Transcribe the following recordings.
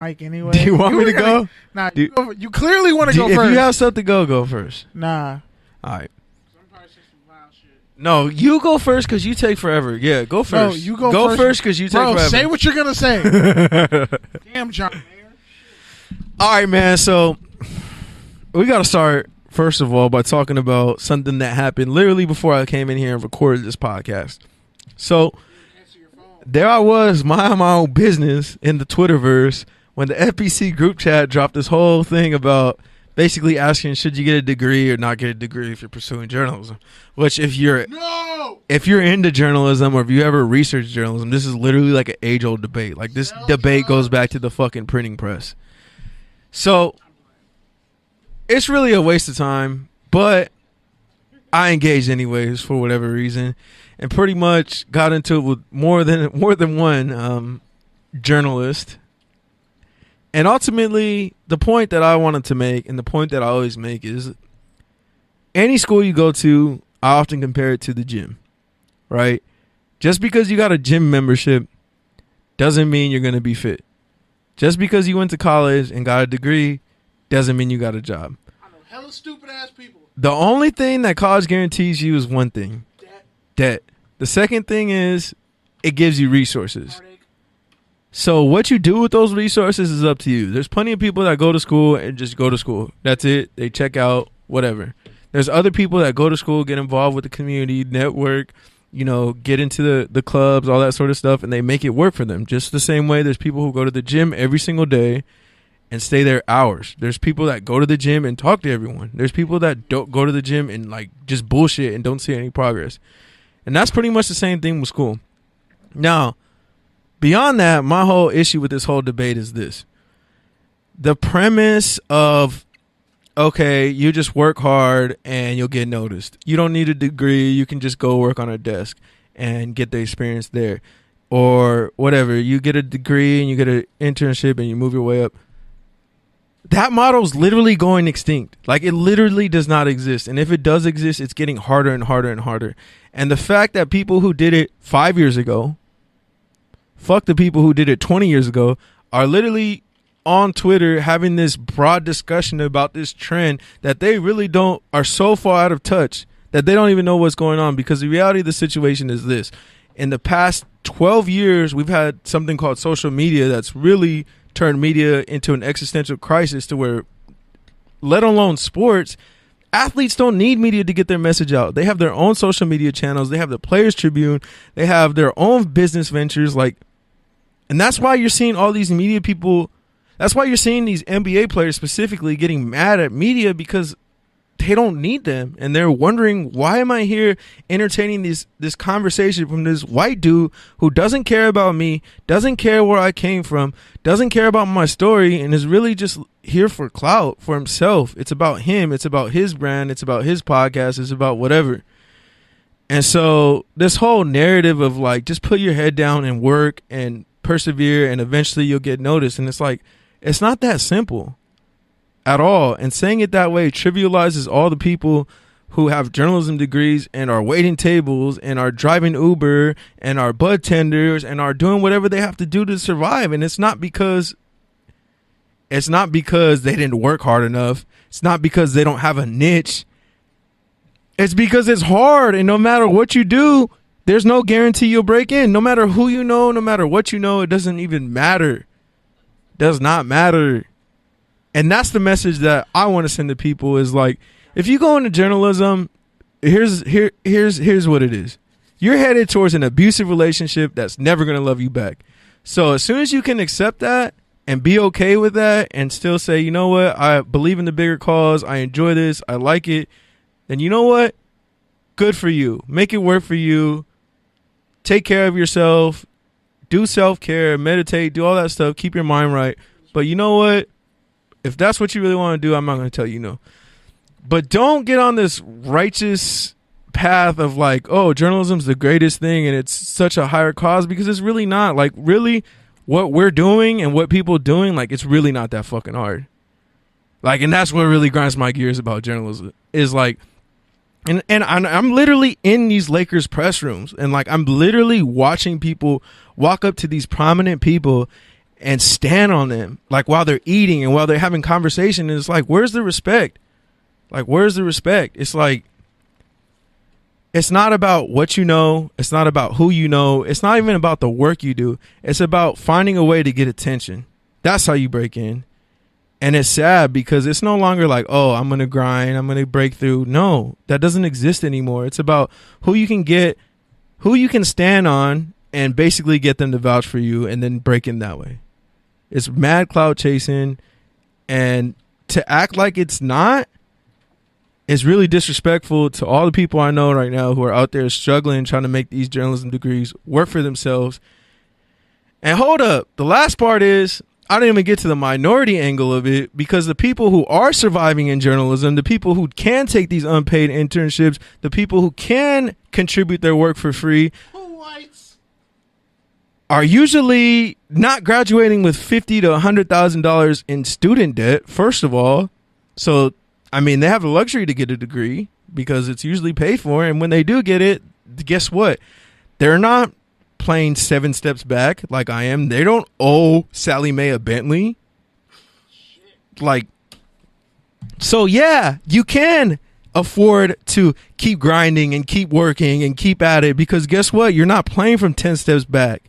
Mike anyway. Do you want me to go? Nah, you clearly want to go first. If you have something, go first. Nah. All right. No, you go first because you take forever. Yeah, go first. No, you go first. Go first because you take forever. Say what you're going to say. Damn, John Mayer. All right, man. So we got to start, first of all, by talking about something that happened literally before I came in here and recorded this podcast. So there I was, minding my own business in the Twitterverse when the FPC group chat dropped this whole thing about basically asking, should you get a degree or not get a degree if you're pursuing journalism? Which if you're into journalism or if you ever research journalism, this is literally like an age-old debate. Like this debate goes back to the fucking printing press. So it's really a waste of time, but I engaged anyways for whatever reason and pretty much got into it with more than one journalist. And ultimately, the point that I wanted to make, and the point that I always make, is any school you go to, I often compare it to the gym, right? Just because you got a gym membership doesn't mean you're going to be fit. Just because you went to college and got a degree doesn't mean you got a job. I know hella stupid ass people. The only thing that college guarantees you is one thing. Debt. The second thing is it gives you resources. So what you do with those resources is up to you. There's plenty of people that go to school and just go to school. That's it. They check out, whatever. There's other people that go to school, get involved with the community, network, get into the clubs, all that sort of stuff, and they make it work for them. Just the same way there's people who go to the gym every single day and stay there hours. There's people that go to the gym and talk to everyone. There's people that don't go to the gym and like just bullshit and don't see any progress. And that's pretty much the same thing with school. Now, beyond that, my whole issue with this whole debate is this. The premise of, okay, you just work hard and you'll get noticed. You don't need a degree. You can just go work on a desk and get the experience there. Or whatever. You get a degree and you get an internship and you move your way up. That model's literally going extinct. Like, it literally does not exist. And if it does exist, it's getting harder and harder and harder. And the fact that people who did it 5 years ago, fuck the people who did it 20 years ago, are literally on Twitter having this broad discussion about this trend that they really are so far out of touch that they don't even know what's going on. Because the reality of the situation is this. In the past 12 years, we've had something called social media that's really turned media into an existential crisis to where, let alone sports, athletes don't need media to get their message out. They have their own social media channels. They have the Players Tribune. They have their own business ventures. And that's why you're seeing all these media people. That's why you're seeing these NBA players specifically getting mad at media because they don't need them. And they're wondering, why am I here entertaining this conversation from this white dude who doesn't care about me, doesn't care where I came from, doesn't care about my story, and is really just here for clout for himself. It's about him. It's about his brand. It's about his podcast. It's about whatever. And so this whole narrative of like, just put your head down and work and persevere and eventually you'll get noticed. And it's like, it's not that simple at all. And saying it that way trivializes all the people who have journalism degrees and are waiting tables and are driving Uber and are bud tenders and are doing whatever they have to do to survive. And it's not because they didn't work hard enough. It's not because they don't have a niche. It's because it's hard. And no matter what you do, there's no guarantee you'll break in. No matter who you know, no matter what you know, it doesn't even matter. Does not matter. And that's the message that I want to send to people is like, if you go into journalism, here's what it is. You're headed towards an abusive relationship that's never going to love you back. So as soon as you can accept that and be okay with that and still say, you know what, I believe in the bigger cause, I enjoy this, I like it, then you know what? Good for you. Make it work for you. Take care of yourself. Do self-care, meditate, do all that stuff. Keep your mind right. But you know what? If that's what you really want to do, I'm not going to tell you no. But don't get on this righteous path of like, oh, journalism's the greatest thing and it's such a higher cause, because it's really not. Like, really, what we're doing and what people are doing, like, it's really not that fucking hard. Like, and that's what really grinds my gears about journalism is like, and I'm literally in these Lakers press rooms and like I'm literally watching people walk up to these prominent people and stand on them, like while they're eating and while they're having conversation. And it's like, where's the respect? Like, where's the respect? It's like, it's not about what you know. It's not about who you know. It's not even about the work you do. It's about finding a way to get attention. That's how you break in. And it's sad because it's no longer like, oh, I'm going to grind, I'm going to break through. No, that doesn't exist anymore. It's about who you can get, who you can stand on, and basically get them to vouch for you and then break in that way. It's mad clout chasing, and to act like it's not is really disrespectful to all the people I know right now who are out there struggling, trying to make these journalism degrees work for themselves. And hold up, the last part is, I didn't even get to the minority angle of it, because the people who are surviving in journalism, the people who can take these unpaid internships, the people who can contribute their work for free, are usually not graduating with $50,000 to $100,000 in student debt, first of all. So, I mean, they have the luxury to get a degree because it's usually paid for. And when they do get it, guess what? They're not playing 7 steps back like I am. They don't owe Sally Mae a Bentley. Like, so yeah, you can afford to keep grinding and keep working and keep at it, because guess what? You're not playing from 10 steps back.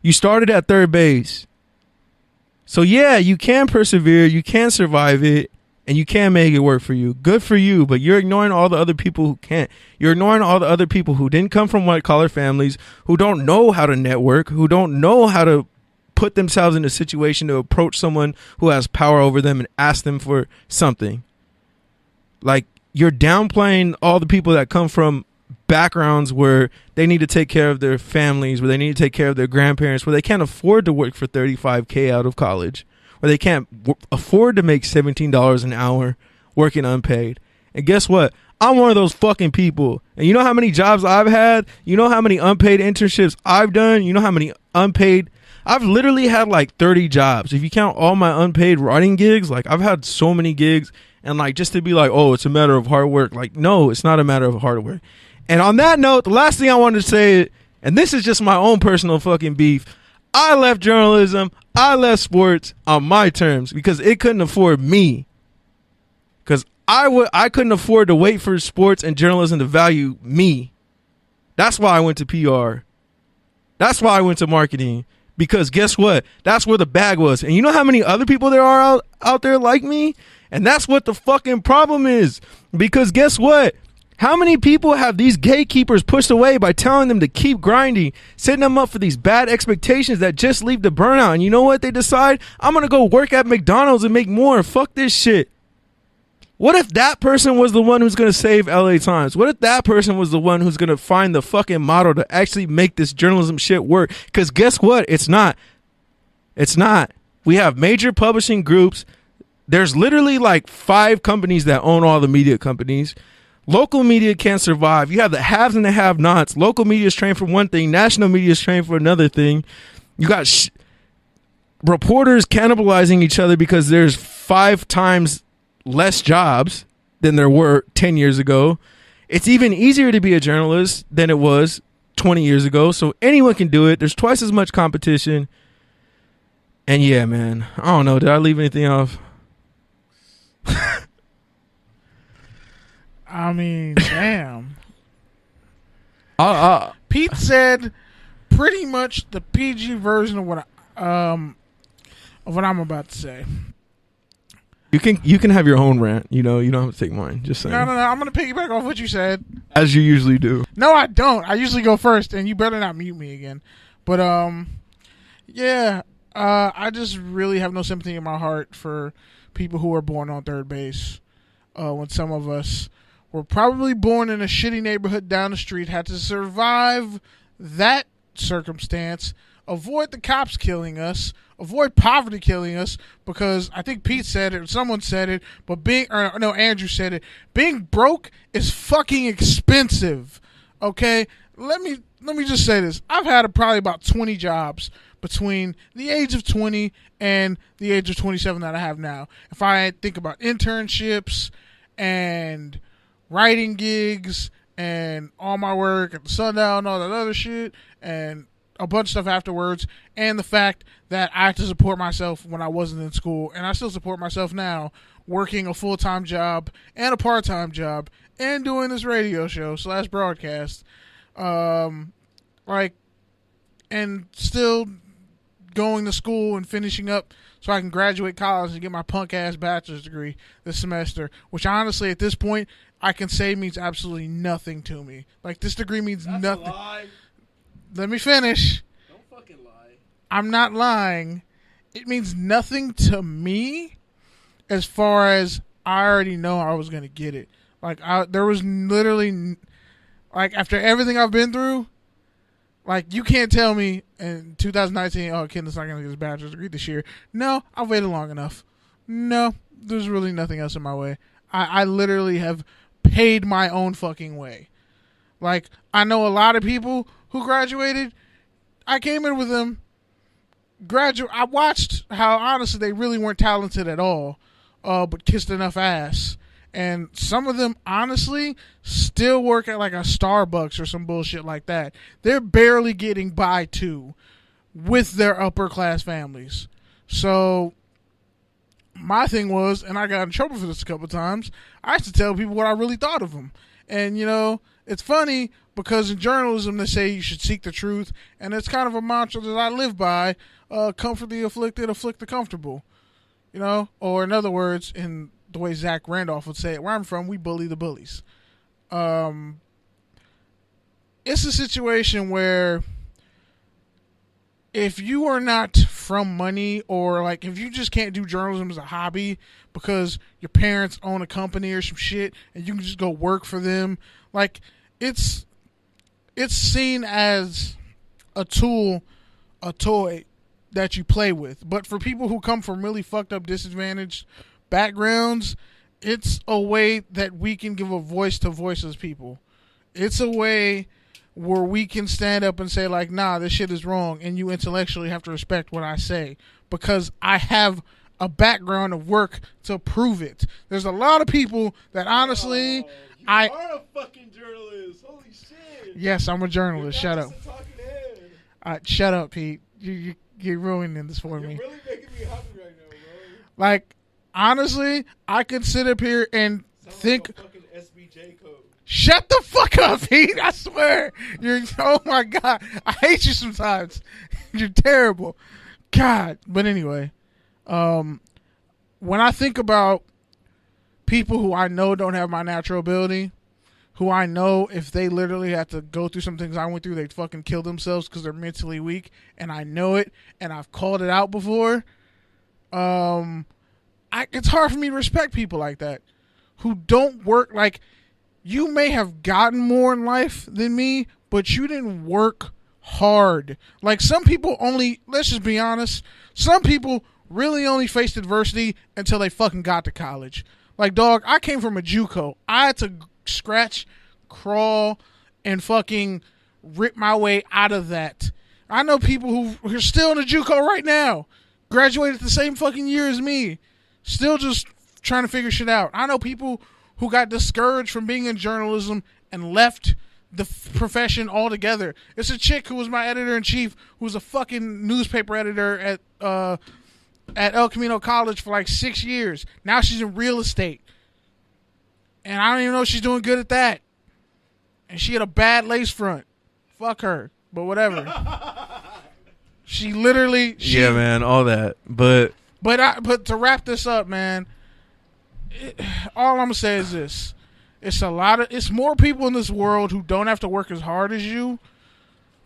You started at third base. So yeah, you can persevere, you can survive it, and you can make it work for you. Good for you, but you're ignoring all the other people who can't. You're ignoring all the other people who didn't come from white-collar families, who don't know how to network, who don't know how to put themselves in a situation to approach someone who has power over them and ask them for something. Like, you're downplaying all the people that come from backgrounds where they need to take care of their families, where they need to take care of their grandparents, where they can't afford to work for $35K out of college, where they can't afford to make $17 an hour working unpaid. And guess what? I'm one of those fucking people. And you know how many jobs I've had? You know how many unpaid internships I've done? You know how many unpaid? I've literally had like 30 jobs. If you count all my unpaid writing gigs, like I've had so many gigs. And like, just to be like, oh, it's a matter of hard work. Like, no, it's not a matter of hard work. And on that note, the last thing I wanted to say, and this is just my own personal fucking beef, I left journalism, I left sports on my terms because it couldn't afford me. Because I couldn't afford to wait for sports and journalism to value me. That's why I went to PR. That's why I went to marketing. Because guess what? That's where the bag was. And you know how many other people there are out there like me? And that's what the fucking problem is. Because guess what? How many people have these gatekeepers pushed away by telling them to keep grinding, setting them up for these bad expectations that just lead to burnout? And you know what they decide? I'm going to go work at McDonald's and make more. Fuck this shit. What if that person was the one who's going to save LA Times? What if that person was the one who's going to find the fucking model to actually make this journalism shit work? Because guess what? It's not. It's not. We have major publishing groups. There's literally like 5 companies that own all the media companies. Local media can't survive. You have the haves and the have-nots. Local media is trained for one thing. National media is trained for another thing. You got reporters cannibalizing each other because there's 5 times less jobs than there were 10 years ago. It's even easier to be a journalist than it was 20 years ago. So anyone can do it. There's twice as much competition. And yeah, man, I don't know. Did I leave anything off? I mean, damn. Pete said pretty much the PG version of what I'm about to say. You can have your own rant. You know, you don't have to take mine. Just saying. No. I'm gonna piggyback off what you said, as you usually do. No, I don't. I usually go first, and you better not mute me again. But yeah. I just really have no sympathy in my heart for people who are born on third base. When some of us were probably born in a shitty neighborhood down the street, had to survive that circumstance, avoid the cops killing us, avoid poverty killing us, because I think Pete said it, or someone said it, but Andrew said it. Being broke is fucking expensive. Okay? Let me just say this. I've had probably about 20 jobs between the age of 20 and the age of 27 that I have now. If I think about internships and writing gigs and all my work at the Sundown, all that other shit, and a bunch of stuff afterwards, and the fact that I had to support myself when I wasn't in school, and I still support myself now, working a full-time job and a part-time job and doing this radio show / broadcast, like, and still going to school and finishing up so I can graduate college and get my punk-ass bachelor's degree this semester, which honestly, at this point, I can say means absolutely nothing to me. Like, this degree means That's nothing. A lie. Let me finish. Don't fucking lie. I'm not lying. It means nothing to me as far as I already know I was going to get it. Like, there was literally, like, after everything I've been through, like, you can't tell me in 2019, oh, Kendall's not going to get his bachelor's degree this year. No, I've waited long enough. No, there's really nothing else in my way. I literally have paid my own fucking way. Like, I know a lot of people who graduated. I came in with them. I watched how, honestly, they really weren't talented at all, but kissed enough ass. And some of them, honestly, still work at like a Starbucks or some bullshit like that. They're barely getting by too with their upper class families. So my thing was, and I got in trouble for this a couple of times, I used to tell people what I really thought of them. And, you know, it's funny because in journalism they say you should seek the truth. And it's kind of a mantra that I live by. Comfort the afflicted, afflict the comfortable. You know, or in other words, in the way Zach Randolph would say it, where I'm from, we bully the bullies. It's a situation where if you are not from money, or like if you just can't do journalism as a hobby because your parents own a company or some shit and you can just go work for them, like it's seen as a tool, a toy that you play with. But for people who come from really fucked up, disadvantaged backgrounds, it's a way that we can give a voice to voiceless people. It's a way where we can stand up and say, like, nah, this shit is wrong, and you intellectually have to respect what I say because I have a background of work to prove it. There's a lot of people that honestly, you are a fucking journalist. Holy shit. Yes, I'm a journalist. Shut up. Shut up, Pete. You're ruining this for me. You're really making me happy right now, bro. Like, honestly, I could sit up here and think. Like a fucking SBJ code. Shut the fuck up, Pete! I swear, oh my god, I hate you sometimes. You're terrible, God. But anyway, when I think about people who I know don't have my natural ability, who I know if they literally had to go through some things I went through, they'd fucking kill themselves because they're mentally weak, and I know it, and I've called it out before. It's hard for me to respect people like that who don't work. Like, you may have gotten more in life than me, but you didn't work hard. Like, some people only, let's just be honest, some people really only faced adversity until they fucking got to college. Like, dog, I came from a JUCO. I had to scratch, crawl, and fucking rip my way out of that. I know people who are still in the JUCO right now, graduated the same fucking year as me, still just trying to figure shit out. I know people who got discouraged from being in journalism and left the profession altogether. It's a chick who was my editor-in-chief, who was a fucking newspaper editor at El Camino College for like 6 years. Now she's in real estate. And I don't even know if she's doing good at that. And she had a bad lace front. Fuck her. But whatever. She literally... yeah, man, all that. But to wrap this up, man, all I'm going to say is this. It's more people in this world who don't have to work as hard as you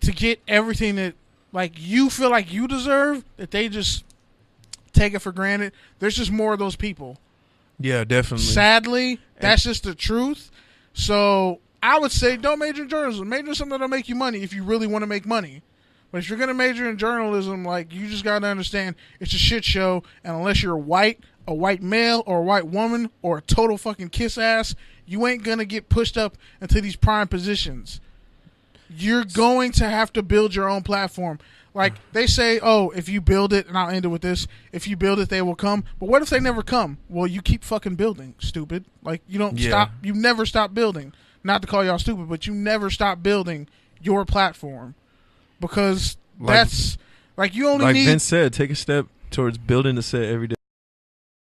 to get everything that, like, you feel like you deserve, that they just take it for granted. There's just more of those people. Yeah, definitely. Sadly, that's just the truth. So I would say don't major in journalism. Major in something that'll make you money if you really want to make money. But if you're going to major in journalism, like, you just got to understand it's a shit show. And unless you're white, a white male, or a white woman, or a total fucking kiss ass, you ain't going to get pushed up into these prime positions. You're going to have to build your own platform. Like, they say, oh, if you build it, and I'll end it with this, if you build it, they will come. But what if they never come? Well, you keep fucking building, stupid. Like, you don't stop. You never stop building. Not to call y'all stupid, but you never stop building your platform. because that's like you only like need. Vince said, take a step towards building the set every day.